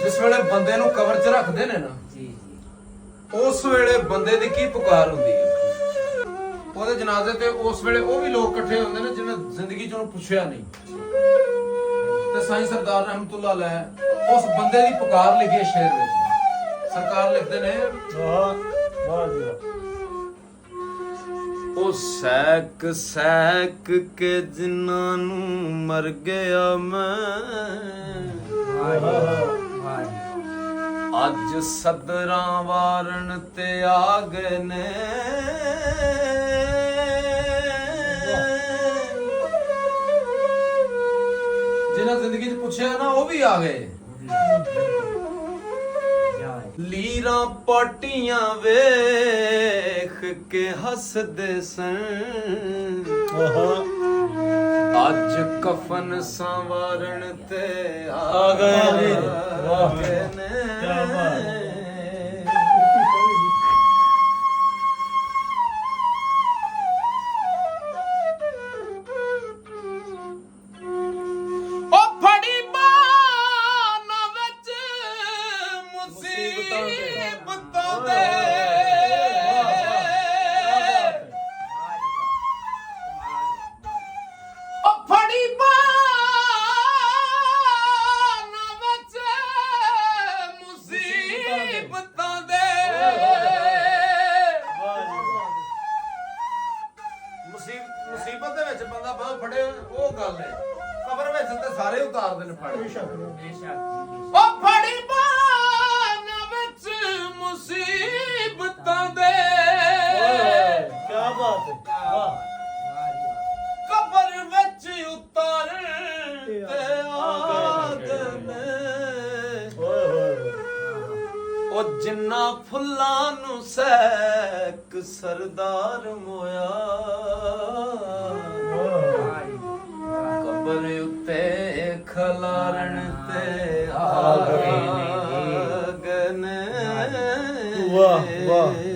जिस वेले बंदे नूं कबर च रखदे ने ना उस वेले बंदे दी की पुकार हुंदी है ਉਹਦੇ ਜਨਾਜ਼ੇ ਤੇ ਉਸ ਵੇਲੇ ਉਹ ਵੀ ਲੋਕ ਇਕੱਠੇ ਹੁੰਦੇ ਨੇ ਜਿਨ੍ਹਾਂ ਜ਼ਿੰਦਗੀ 'ਚ ਉਹਨੂੰ ਪੁੱਛਿਆ ਨਹੀਂ ਤੇ ਸਾਈਂ ਸਰਦਾਰ ਰਹਿਮਤੁल्लाह अलैह ਉਸ ਬੰਦੇ ਦੀ ਪੁਕਾਰ ਲਿਖੀ ਹੈ ਸ਼ੇਰ ਵਿੱਚ ਸਰਕਾਰ ਲਿਖਦੇ ਨੇ ਵਾਹ ਜੀ ਉਹ ਸੈਕ ਸੈਕ ਕੇ ਜਿਨ੍ਹਾਂ ਨੂੰ ਮਰ ਗਿਆ ਮੈਂ ਅੱਜ ਸਦਰਾਂ ਵਾਰਨ ਤੇ ਆ ਗਏ ਨੇ जिन्हें जिंदगी च पूछा ना वो भी आ गए लीरा पाटियां वेख के हसदे सन अज कफन संवारण ते आ गए ने मुसीबत दे विच बंदा बाह फड़े ओ गल है कबर विच ते सारे उतार देन फड़ बेशक ओ फड़ी बान विच मुसीबतां दे क्या बात है वाह कबर विच उतार ते आदने ओ जिन्ना फुल्लां नूं सैक सरदार मोया कबर उत्ते खलारण ते आ गए ने वाह वाह